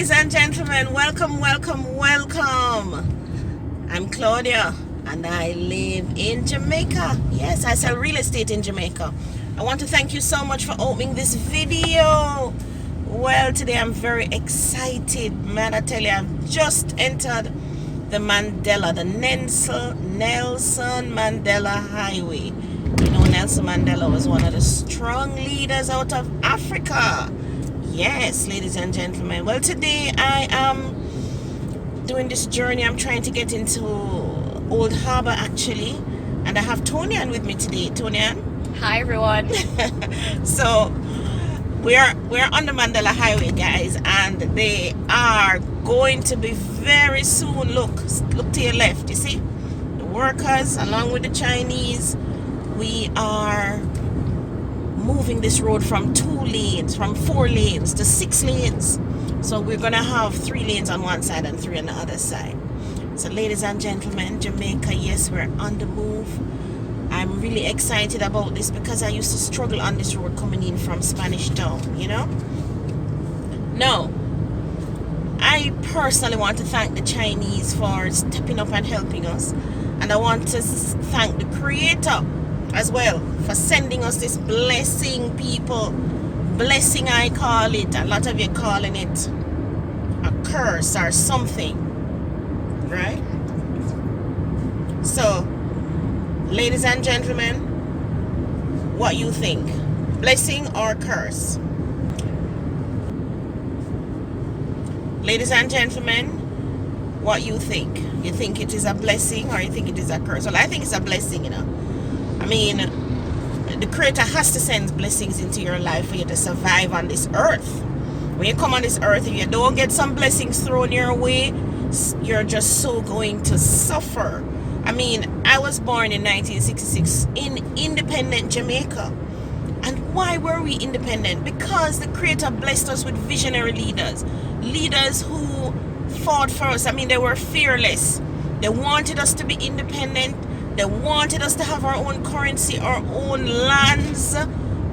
Ladies and gentlemen, welcome. I'm Claudia and I live in Jamaica. Yes, I sell real estate in Jamaica. I want to thank you so much for opening this video. Well, today I'm very excited, man. I tell you, I've just entered the Nelson Mandela Highway. You know, Nelson Mandela was one of the strong leaders out of Africa. Yes, ladies and gentlemen. Well, today I am doing this journey. I'm trying to get into Old Harbor, actually. And I have Tonian with me today. Tonian? Hi, everyone. So, we're on the Mandela Highway, guys. And they are going to be very soon. Look to your left. You see? The workers, along with the Chinese, we are moving this road from 4 lanes to 6 lanes. So we're gonna have 3 lanes on one side and 3 on the other side. So ladies and gentlemen, Jamaica, yes, we're on the move. I'm really excited about this because I used to struggle on this road coming in from Spanish Town, you know. Now, I personally want to thank the Chinese for stepping up and helping us, and I want to thank the Creator as well for sending us this blessing, people. Blessing, I call it. A lot of you calling it a curse or something, right? So, ladies and gentlemen, what you think? Blessing or curse? Ladies and gentlemen, what you think? You think it is a blessing or you think it is a curse? Well, I think it's a blessing, you know. I mean, the Creator has to send blessings into your life for you to survive on this earth. When you come on this earth, if you don't get some blessings thrown your way, you're just so going to suffer. I mean, I was born in 1966 in independent Jamaica. And why were we independent? Because the Creator blessed us with visionary leaders. Leaders who fought for us. I mean, they were fearless. They wanted us to be independent. They wanted us to have our own currency, our own lands,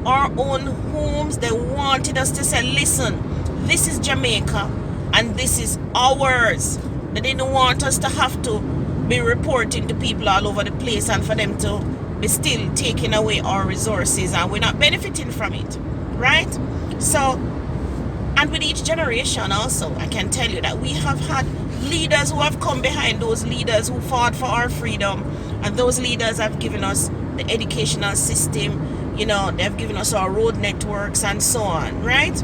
our own homes. They wanted us to say, listen, this is Jamaica and this is ours. They didn't want us to have to be reporting to people all over the place and for them to be still taking away our resources and we're not benefiting from it, right? So, and with each generation also, I can tell you that we have had leaders who have come behind those leaders who fought for our freedom. And those leaders have given us the educational system, you know, they've given us our road networks and so on, right?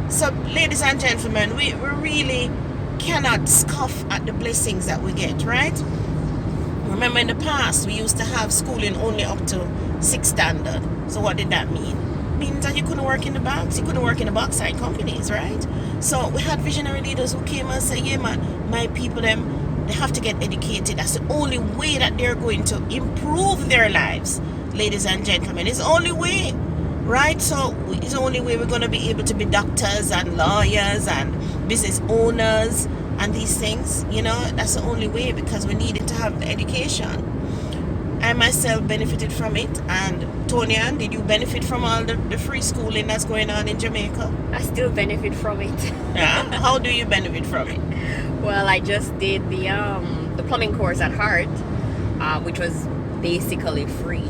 So, ladies and gentlemen, we really cannot scoff at the blessings that we get, right? Remember in the past, we used to have schooling only up to 6th standard. So what did that mean? It means that you couldn't work in the banks, you couldn't work in the bauxite companies, right? So we had visionary leaders who came and said, yeah man, my people, they have to get educated. That's the only way that they're going to improve their lives, ladies and gentlemen. It's the only way, right? So it's the only way we're going to be able to be doctors and lawyers and business owners and these things, you know. That's the only way because we needed to have the education. I myself benefited from it. And Tonian, did you benefit from all the free schooling that's going on in Jamaica? I still benefit from it. Yeah? How do you benefit from it? Well, I just did the plumbing course at Heart, which was basically free.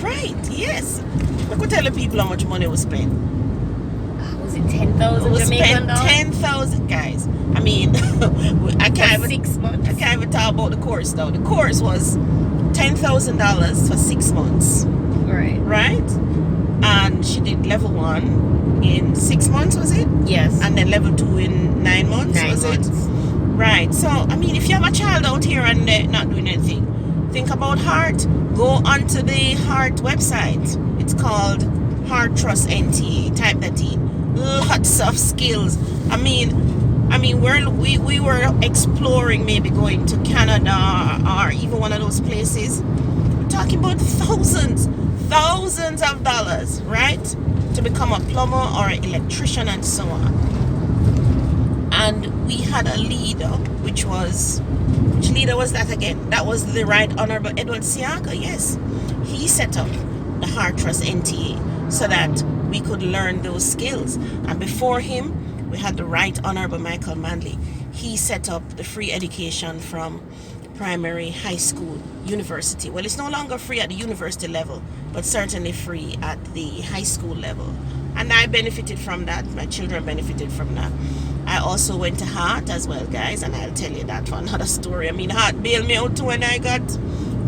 Right, yes. I could tell the people how much money was spent. Was it 10,000 Jamaican dollars? 10,000, guys. I mean, I can't even 6 months. I can't even talk about the course though. The course was $10,000 for 6 months. Right. Right? And she did level 1 in 6 months, was it? Yes. And then level 2 in 9 months, 9 was months. it? Right. So, I mean, if you have a child out here and they're not doing anything, think about Heart. Go onto the Heart website. It's called Heart Trust NTA. Type that in. Lots of skills. I mean, we were exploring maybe going to Canada or even one of those places. We're talking about thousands of dollars, right? To become a plumber or an electrician and so on. And we had a leader, which leader was that again? That was the Right Honorable Edward Siaka, yes. He set up the Heart Trust NTA so that we could learn those skills. And before him, we had the Right Honorable Michael Manley. He set up the free education from primary, high school, university. Well, it's no longer free at the university level, but certainly free at the high school level. And I benefited from that. My children benefited from that. I also went to Heart as well, guys, and I'll tell you that for another story. I mean, Heart bailed me out when I got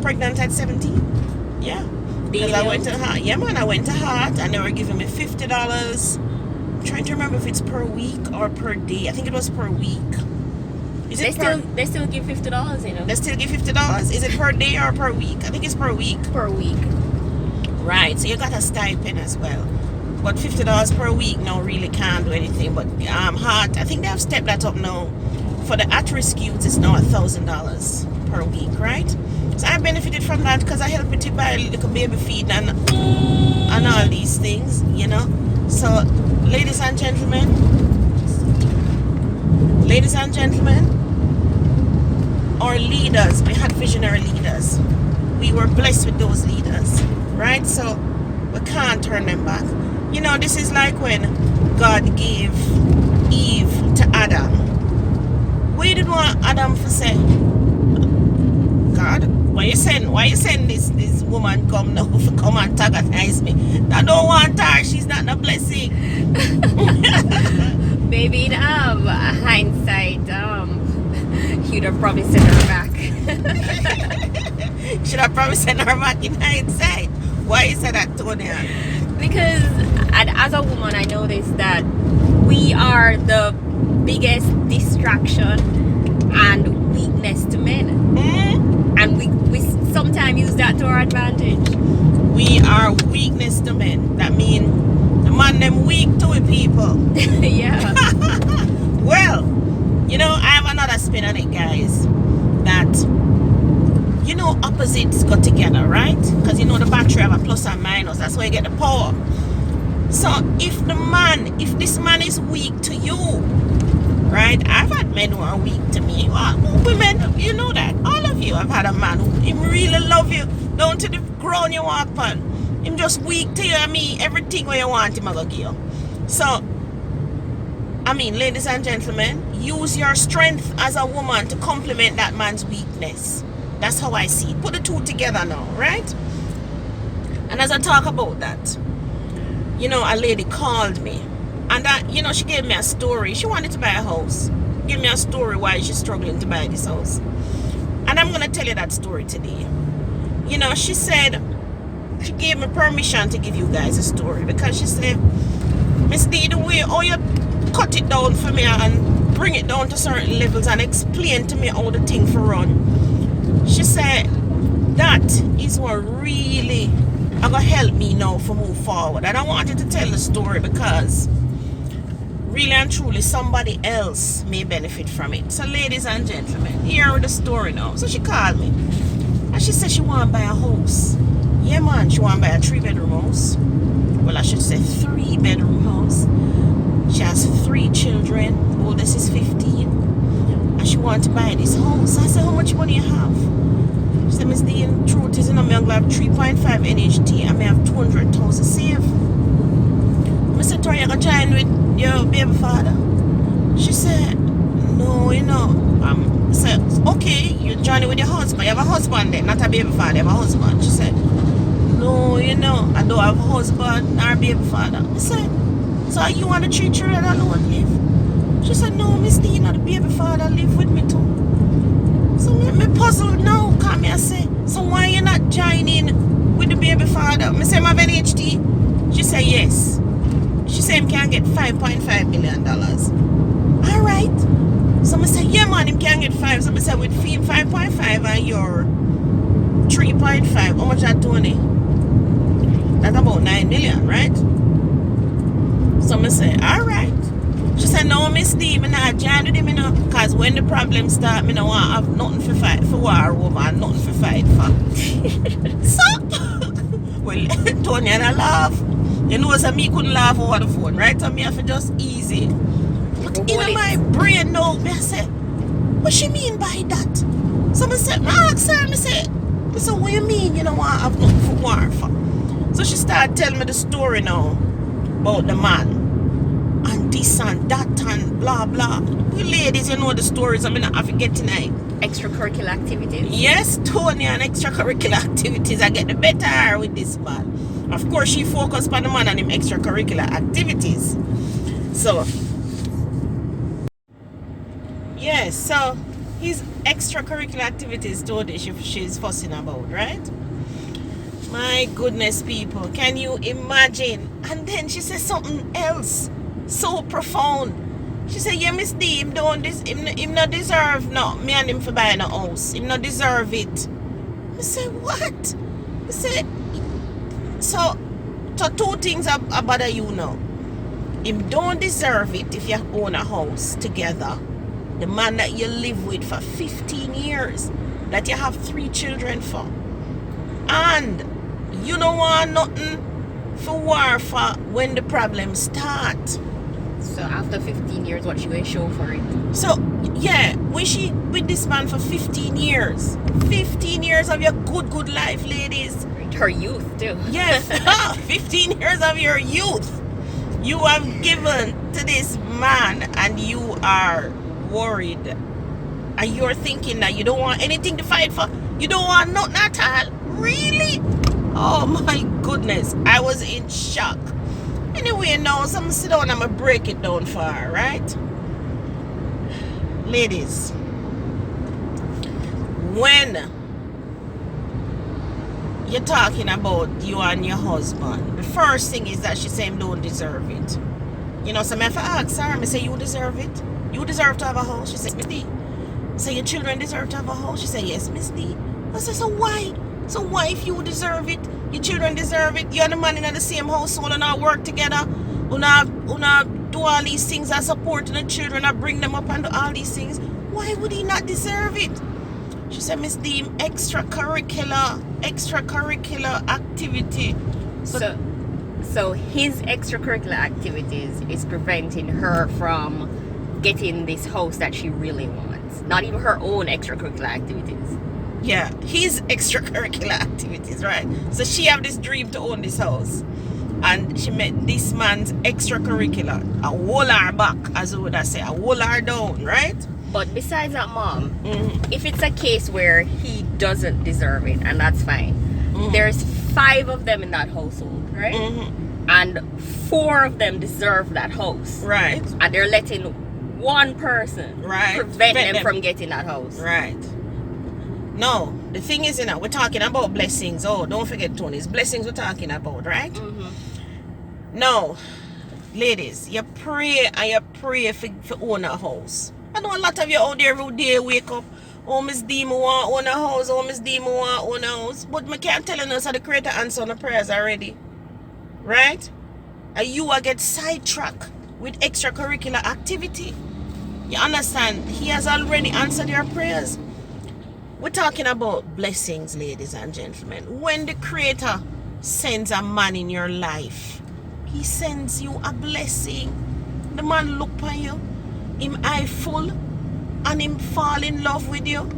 pregnant at 17. Yeah. Because I went to Heart. Yeah, man, I went to Heart and they were giving me $50. I'm trying to remember if it's per week or per day. I think it was per week. They still give $50, you know. They still give $50. Is it per day or per week? I think it's per week. Per week. Right, so you got a stipend as well. But $50 per week now really can't do anything. But Heart, I think they have stepped that up now. For the at-risk youths, it's now $1,000 per week, right? So I benefited from that because I helped to buy a little baby feed and all these things, you know. So, ladies and gentlemen, our leaders, we had visionary leaders. We were blessed with those leaders, right? So we can't turn them back. You know, this is like when God gave Eve to Adam. We didn't want Adam to say, God, why you send this woman come now to come antagonize me? I don't want her, she's not a blessing. Maybe in hindsight, you'd have probably sent her back. Should have probably sent her back in hindsight. Why you said that, Tonya? Because as a woman, I noticed that we are the biggest distraction and weakness to men. And we sometimes use that to our advantage. We are weakness to men. That means the man them weak to it, people. Yeah. Well, you know, I have another spin on it, guys. That, you know, opposites go together, right? Because you know the battery have a plus and minus. That's where you get the power. So if this man is weak to you, right? I've had men who are weak to me. Women, you know that. All of you. I've had a man who him really love you down to the ground you walk on. Him just weak to you. I mean, everything where you want him, I go give you. So, I mean, ladies and gentlemen, use your strength as a woman to complement that man's weakness. That's how I see it. Put the two together now, right? And as I talk about that, you know, a lady called me. And that, you know, she gave me a story. She wanted to buy a house. Give me a story why she's struggling to buy this house. And I'm going to tell you that story today. You know, she said, she gave me permission to give you guys a story. Because she said, Miss D, the way how you cut it down for me and bring it down to certain levels and explain to me how the thing for run. She said, that is what really are going to help me now for move forward. And I wanted to tell the story because really and truly somebody else may benefit from it. So ladies and gentlemen, here with the story now. So she called me and she said she want to buy a house. Yeah man, she want to buy a 3-bedroom house. Well, I should say 3-bedroom house. She has 3 children. The oldest is 15. And she want to buy this house. I said, how much money you have? She said, Miss Dean, truth is, I'm going to have 3.5 NHT. I may have 200,000 saved. I said, Tori, you going to join with your baby father? She said, no, you know. I said, okay, you're joining with your husband. You have a husband then, not a baby father. You have a husband. She said, no, you know, I don't have a husband or a baby father. I said, so you want the 3 children alone live? She said, no, Miss Dean, the baby father live with me too. So me puzzled now, come here, I say, so why you not joining with the baby father? I say, I have NHT? She said, yes. She said, him can get $5.5 million. All right. So I said, yeah, man, him can get 5. So I said, with 5.5 and your 3.5, how much that, Tony? That's about 9 million, right? So I said, all right. She said, no, Miss D, I'm not join with him, because when the problem start, I don't want to have nothing for fight for war over and nothing for fight for. So, well, Tony and I laugh. You know, so me couldn't laugh over the phone, right? So me have to just easy. But in my brain now, I said, what she mean by that? So I said, I asked her, I said, what you mean you don't want to have nothing for war for? So she started telling me the story now about the man. And this and that and blah blah. We ladies, you know the stories. I mean, I forget tonight. Extracurricular activities. Yes, Tony, and extracurricular activities. I get the better with this man. Of course, she focused on the man and him extracurricular activities. So, yes, so his extracurricular activities, Tony, she's fussing about, right? My goodness, people, can you imagine? And then she says something else so profound. She said, yeah, Miss D, him don't him not deserve no me and him for buying a house. Him not deserve it. I said, what? I said, so two things about you now. Him don't deserve it if you own a house together. The man that you live with for 15 years, that you have 3 children for. And you don't want nothing for war for when the problems start. So after 15 years, what she will show for it? So, yeah, when she with this man for 15 years. 15 years of your good life, ladies. Her youth, too. Yes, 15 years of your youth. You have given to this man and you are worried. And you're thinking that you don't want anything to fight for. You don't want nothing at all. Really? Oh my goodness. I was in shock. Anyway, now, so I'm going to sit down and I'm going to break it down for her, right? Ladies, when you're talking about you and your husband, the first thing is that she say him don't deserve it. You know, so I have to ask her, I say, you deserve it? You deserve to have a house? She says, Miss D. So your children deserve to have a house? She said, yes, Miss D. I said, so why? So why if you deserve it, your children deserve it, you and the man in the same household and not work together, una do all these things and supporting the children and bring them up and do all these things, why would he not deserve it? She said, Miss D, extracurricular activity. So his extracurricular activities is preventing her from getting this house that she really wants. Not even her own extracurricular activities. Yeah, his extracurricular activities, right? So she have this dream to own this house. And she met this man's extracurricular. A wall her back, as we would say. A wall her down, right? But besides that, Mom, if it's a case where he doesn't deserve it, and that's fine. There's 5 of them in that household, right? And 4 of them deserve that house. Right. And they're letting one person prevent them from getting that house. Right. No, the thing is, we're talking about blessings. Oh, don't forget, Tony, it's blessings we're talking about, right? No, ladies, you pray and you pray for own a house. I know a lot of you out there every day wake up, oh, Miss D, I want own a house, oh, Miss D, I want own a house. But I can't tell us how the Creator answer on the prayers already. Right? And you will get sidetracked with extracurricular activity. You understand? He has already answered your prayers. We're talking about blessings, ladies and gentlemen. When the Creator sends a man in your life, he sends you a blessing. The man look on you, him eye full, and him fall in love with you.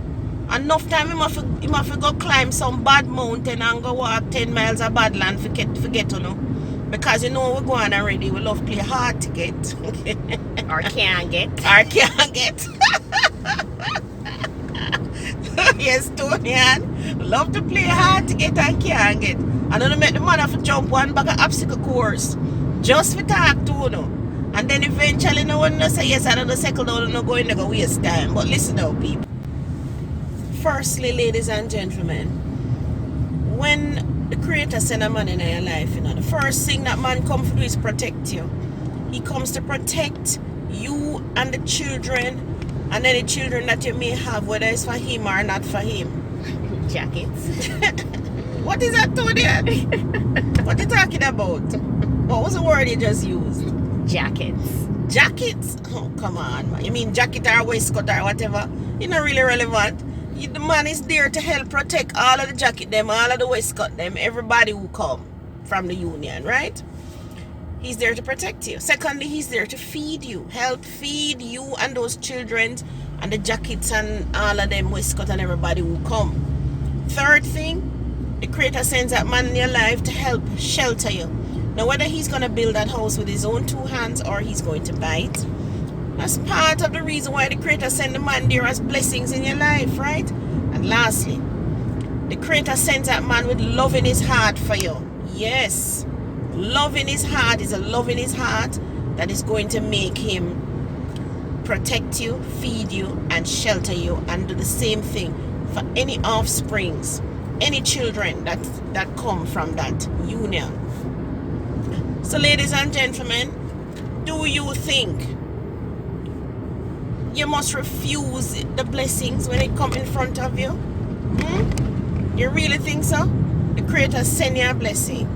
Enough time him have to go climb some bad mountain and go walk 10 miles of bad land forget to know. Because you know we're going already, we love play hard to get. Or can't get. Or can't get. Yes, Tonian. Love to play hard to get and can't get. And then make the man have to jump one bag of obstacle course. Just for talk to you. And then eventually no one say yes, I don't settle down, no going to go waste time. But listen now, people. Firstly, ladies and gentlemen, when the Creator send a man in your life, the first thing that man comes to do is protect you. He comes to protect you and the children and any children that you may have, whether it's for him or not for him. Jackets. What is that, Tony? What are you talking about? What was the word you just used? Jackets. Jackets? Oh, come on, man. You mean jacket or waistcoat or whatever? You're not really relevant. The man is there to help protect all of the jacket them, all of the waistcoat them, everybody who come from the union, right? He's there to protect you. Secondly, he's there to feed you, help feed you and those children and the jackets and all of them waistcoat and everybody who come. Third thing, the Creator sends that man in your life to help shelter you. Now, whether he's going to build that house with his own 2 hands or he's going to buy it, that's part of the reason why the Creator sent the man there as blessings in your life, right? And lastly, the Creator sends that man with love in his heart for you. Yes, love in his heart is a love in his heart that is going to make him protect you, feed you, and shelter you, and do the same thing for any offsprings, any children that come from that union. So, ladies and gentlemen, do you think you must refuse the blessings when it come in front of you? You really think so? The Creator send you a blessing,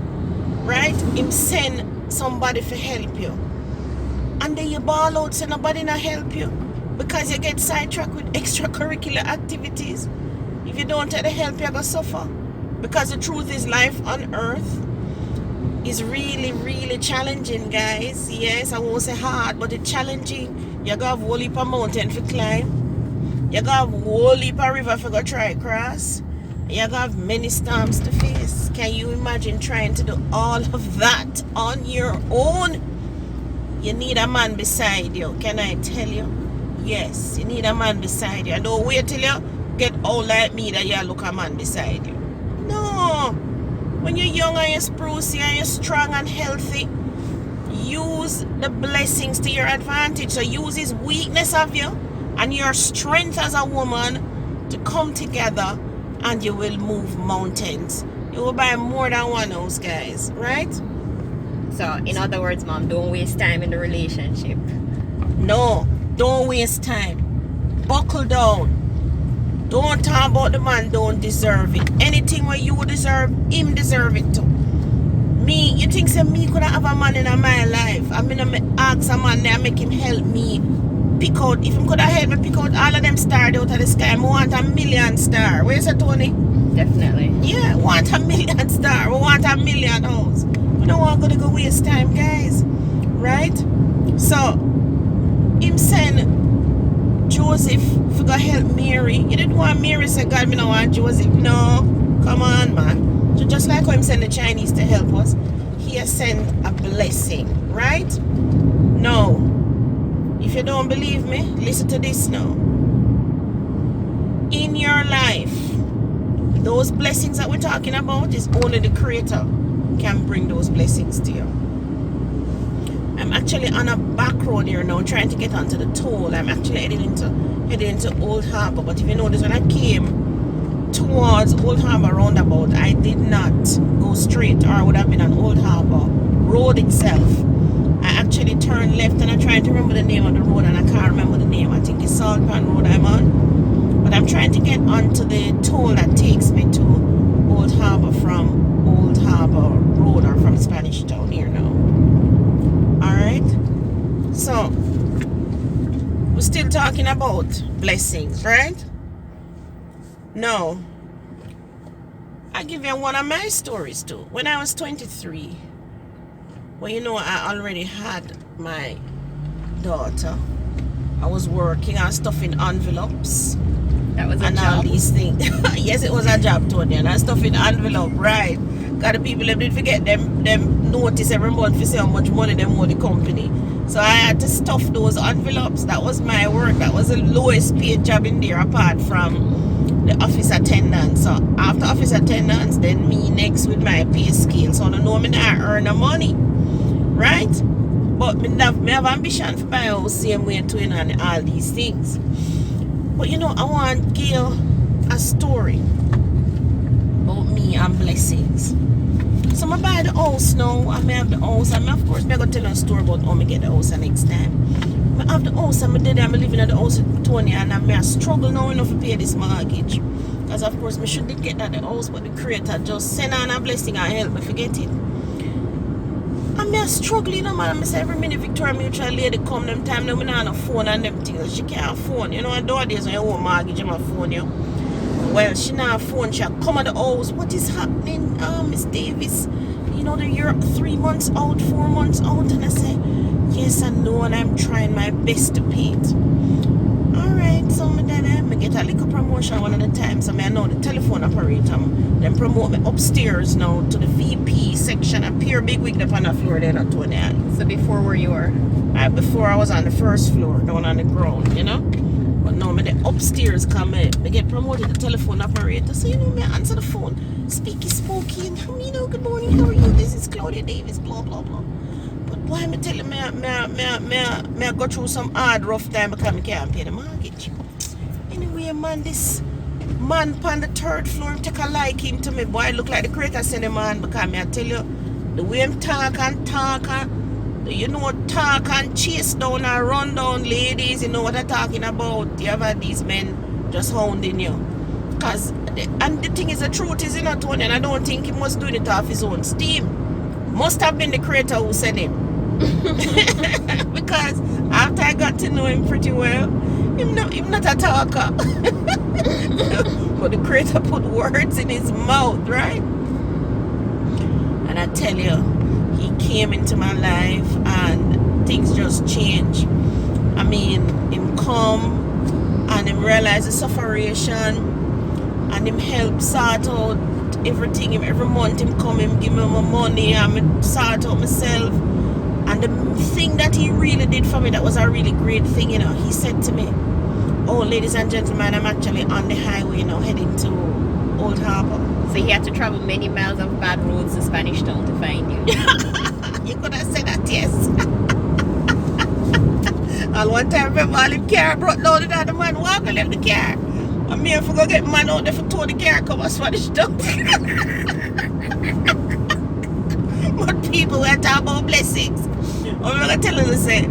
right? Him send somebody to help you, and then you ball out so nobody not help you because you get sidetracked with extracurricular activities. If you don't take the help, you're gonna suffer, because the truth is, life on earth is really, really challenging, guys. Yes, I won't say hard, but it's challenging. You gotta have a whole heap of mountain for climb. You gotta have a whole heap of river for go try cross. You gotta have many storms to face. Can you imagine trying to do all of that on your own? You need a man beside you. Can I tell you? Yes, you need a man beside you. And don't wait till you get old like me that you look a man beside you. No. When you're young and you're sprucey and you're strong and healthy, use the blessings to your advantage. So use his weakness of you and your strength as a woman to come together, and you will move mountains. You will buy more than one house, guys, right? So, in other words, Mom, don't waste time in the relationship. No, don't waste time. Buckle down. Don't talk about the man don't deserve it. Anything where you deserve, him deserve it too. Me, you think say me could have a man in my life? I mean, I ask a man there, make him help me pick out. If him could have helped me pick out all of them stars out of the sky, I want a million star. Where is it, Tony? Definitely. Yeah, I want a million star. We want a million house. We don't want to go waste time, guys. Right? So, him send Joseph for go help Mary. You didn't want Mary say, God, me don't want Joseph. No, come on, man. So just like how him send the Chinese to help us, he has sent a blessing, right? No. If you don't believe me, listen to this now. In your life, those blessings that we're talking about is only the Creator can bring those blessings to you. I'm actually on a back road here now, trying to get onto the toll. I'm actually heading into Old Harbor. But if you notice, when I came towards Old Harbor roundabout, I did not go straight, or I would have been on Old Harbor road itself. I actually turned left, and I'm trying to remember the name of the road, and I can't remember the name. I think it's Salt Pan Road I'm on. But I'm trying to get onto the toll that takes me to Old Harbor from Old Harbor Road, or from Spanish Town here now. Alright? So, we're still talking about blessings, right? No. I'll give you one of my stories too. When I was 23, well, you know, I already had my daughter. I was working on stuffing envelopes. That was a and job. All these things. Yes, it was a job, Tony. And I stuffing envelope, right? Got the people them did forget them notice every month to see how much money them owe the company. So I had to stuff those envelopes. That was my work. That was the lowest paid job in there, apart from the office attendant. So after office attendants, then me next with my pay scale. So I don't know me I earn the money, right? But me have ambition for buy a house same way too, and all these things. But you know, I want to give you a story about me and blessings. So I buy the house now, I may have the house, and of course I'm going to tell you a story about how I get the house the next time. I have the house, and I'm living in the house with Tony, and I struggle now enough to pay this mortgage. Because of course I shouldn't get that the house, but the Creator just send on a blessing and help me forget it. And I'm struggling, man. I say every minute Victoria Mutual lady come them time, now I don't have a phone and them things. She can't phone. You know, and nowadays when you own mortgage, you have a phone, you. Well, she not have a phone. She'll come at the house. What is happening, Miss Davis? You know, you're 3 months out, 4 months out. And I say, yes, I know, and I'm trying my best to pay it. Alright, so I get a little promotion one of the times. So I know the telephone operator, them them promote me upstairs now to the VP section. A pure big wig up on the floor there at Tony. So before where you were? Before I was on the first floor, down on the ground, you know. But now me the upstairs come me get promoted to telephone operator. So you know me answer the phone, speaky spooky, and you know, good morning, how are you? This is Claudia Davis, blah blah blah. But why me telling me I go through some hard rough time because I can't pay the mortgage. Anyway, man, this man on the third floor take a liking to me. Boy, look like the creator send him man because me I tell you, the way him talk and you know, talk and chase down and run down ladies, you know what I'm talking about. You have these men just hounding you. And the thing is, the truth is, you know, Tony, and I don't think he was doing it off his own steam. Must have been the creator who sent him. Because after I got to know him pretty well, him not a talker. But the creator put words in his mouth, right? And I tell you, he came into my life and things just changed. I mean, him come and him realize the sufferation and him help sort out everything. Him every month him come, him give me my money and me sort out myself. And the thing that he really did for me, that was a really great thing, you know, he said to me, oh, ladies and gentlemen, I'm actually on the highway now heading to Old Harbor. So he had to travel many miles of bad roads to Spanish Town to find you. You could have said that, yes. And one time, remember, all the car brought down the other man walk and left the car. And me, if I go get man out there for tow the car, come and Spanish Town. But people were talking about blessings. I'm going to tell you, say,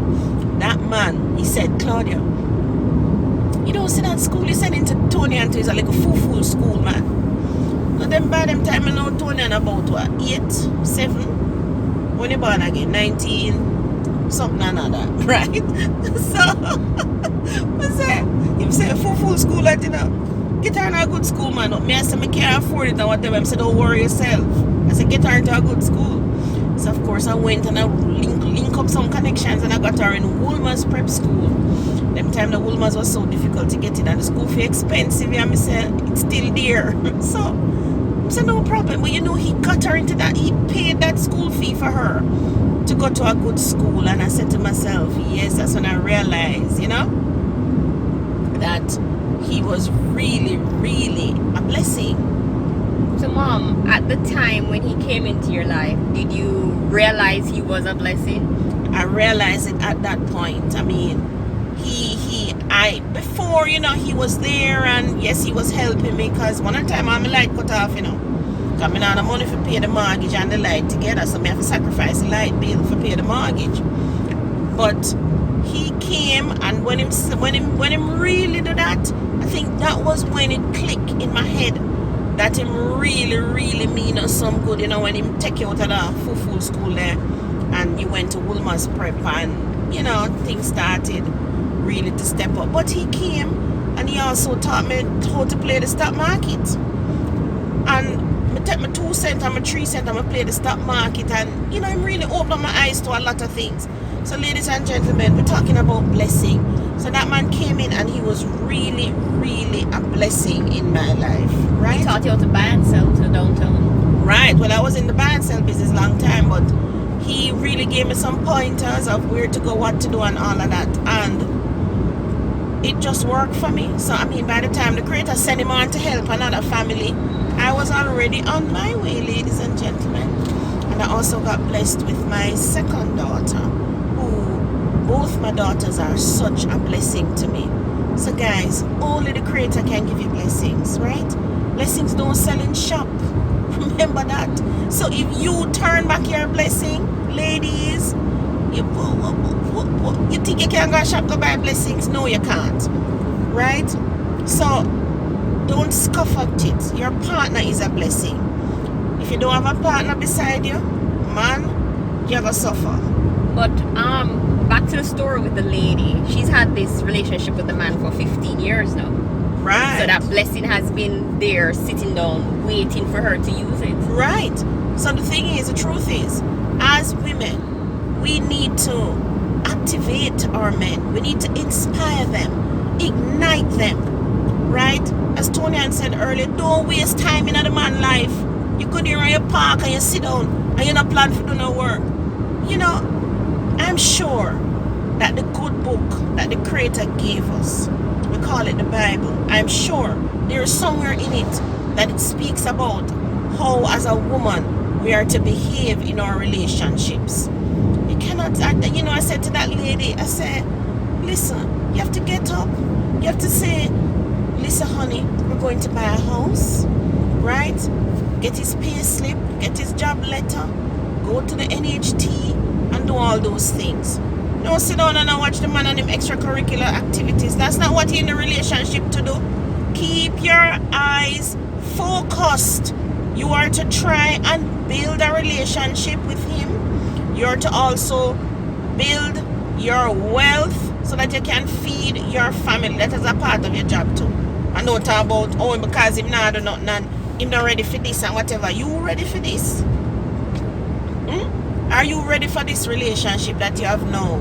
that man, he said, Claudia, you don't see that school you send into Tony and is like a full school, man. And then by them time I know Tony and about what, 8, 7, when you born again, 19, something another, right? So, I say, if say full school, like, you know, get her in a good school, man. Me, I say, I can't afford it or whatever. I say, don't worry yourself. I said, get her into a good school. So, of course, I went and I link up some connections and I got her in Woolmer's prep school. Them time the Woolmer's was so difficult to get in and the school fee expensive. And I said, it's still there. So, I said, no problem. But you know, he got her into that. He paid that school fee for her to go to a good school. And I said to myself, yes, that's when I realized, you know, that he was really, really a blessing. So, Mom, at the time when he came into your life, did you realize he was a blessing? I realized it at that point. I mean, before, you know, he was there and yes, he was helping me because one time my light cut off, you know. Because I had the money for pay the mortgage and the light together, so I have to sacrifice the light bill for pay the mortgage. But he came and when him really did that, I think that was when it clicked in my head that him really, really mean us some good, you know, when him take you out of the full school there and you went to Woolmer's prep and, you know, things started really to step up. But he came and he also taught me how to play the stock market. And I take my 2 cents and my 3 cents and I play the stock market and, you know, him really opened my eyes to a lot of things. So ladies and gentlemen, we're talking about blessing. So that man came in and he was really, really a blessing in my life, right? He taught you how to buy and sell to downtown. Right. Well, I was in the buy and sell business long time, but he really gave me some pointers of where to go, what to do and all of that. And it just worked for me. So, I mean, by the time the creator sent him on to help another family, I was already on my way, ladies and gentlemen. And I also got blessed with my second daughter, who both my daughters are such a blessing to me. So guys, only the creator can give you blessings, right? Blessings don't sell in shop. Remember that. So if you turn back your blessing, ladies, you think you can go shop to buy blessings? No, you can't. Right? So don't scoff at it. Your partner is a blessing. If you don't have a partner beside you, man, you're gonna suffer. But back to the story with the lady. She's had this relationship with the man for 15 years now. Right. So that blessing has been there, sitting down, waiting for her to use it. Right. So the thing is, the truth is, as women, we need to activate our men. We need to inspire them, ignite them. right? As Tony said earlier, don't waste time in a man life. You could hear on your park and you sit down and you're not planning to do no work. You know, I'm sure that the good book that the Creator gave us, we call it the Bible, I'm sure there is somewhere in it that it speaks about how as a woman we are to behave in our relationships. You cannot, I said to that lady, I said, listen, you have to get up. You have to say, listen, honey, we're going to buy a house, right? Get his pay slip, get his job letter, go to the NHT and do all those things. Don't sit down and watch the man on them extracurricular activities. That's not what you're in the relationship to do. Keep your eyes focused. You are to try and build a relationship with him. You're to also build your wealth so that you can feed your family. That is a part of your job too. And don't talk about, oh, because him not do nothing and him not ready for this and whatever. You ready for this? Are you ready for this relationship that you have now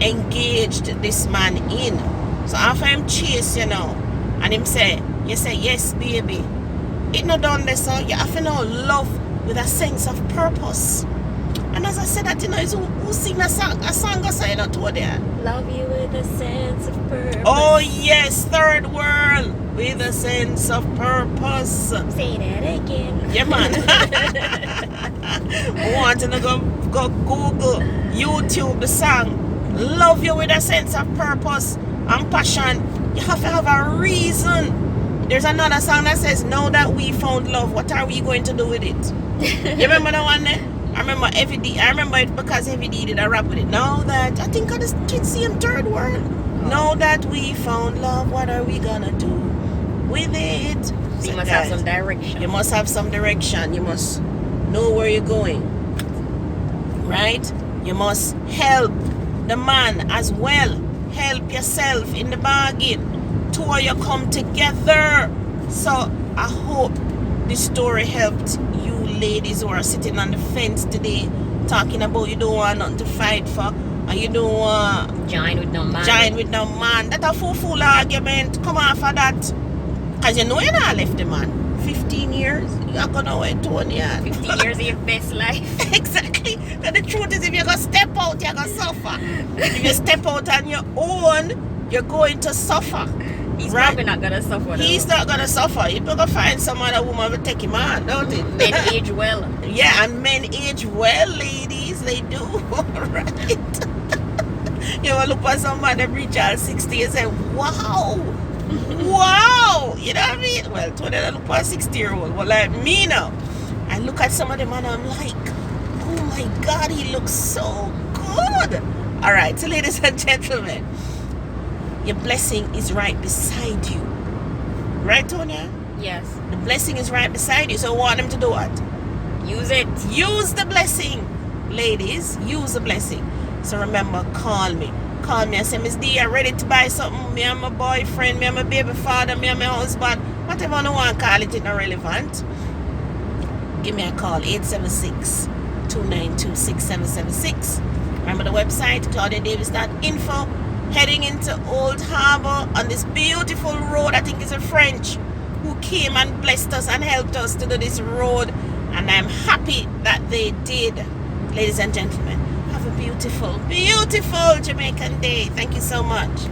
engaged this man in? So after him chase you now and him say, you say, yes, baby. It not done this, so you have to know love with a sense of purpose. And as I said that, is who sing a song I say not to there. Love you with a sense of purpose. Oh yes, third world with a sense of purpose. Say that again. Yeah, man. I want to go Google, YouTube the song. Love you with a sense of purpose and passion. You have to have a reason. There's another song that says, now that we found love, what are we going to do with it? You remember that one there? I remember it because Heavy D did a rap with it. Now that, I think I just did see him third world. Now that we found love, what are we gonna do with it? So you must have some direction. You must have some direction. You must know where you're going. Right? You must help the man as well. Help yourself in the bargain. Two of you come together. So I hope this story helped you ladies who are sitting on the fence today talking about you don't want nothing to fight for and you don't want join with no man. That's a fool argument. Come off of that. Because you know you're not left the man. 15 years, you're gonna wait 20 years. 15 years of your best life. Exactly. And the truth is, if you're gonna step out, you're gonna suffer. If you step out on your own, you're going to suffer. He's probably not gonna suffer. He's not gonna suffer. You're gonna find some other woman will take him on, don't it? Men age well. Yeah, and men age well, ladies. They do. Right? You will look at somebody that reach out 60 and say, wow. Wow. You know what I mean? Well, 20 I look at a 60-year-old. Well, like me now. I look at some of them and I'm like, oh my God, he looks so good. All right, so ladies and gentlemen, your blessing is right beside you. Right, Tonya? Yes. The blessing is right beside you. So want them to do what? Use it. Use the blessing. Ladies, use the blessing. So remember, call me. Call me and say, Miss D, I'm ready to buy something. Me and my boyfriend, me and my baby father, me and my husband. Whatever I want to call it, it's not relevant. Give me a call, 876-292-6776. Remember the website, claudiadavis.info. Heading into Old Harbor on this beautiful road. I think it's a French who came and blessed us and helped us to do this road. And I'm happy that they did. Ladies and gentlemen, have a beautiful, beautiful Jamaican day. Thank you so much.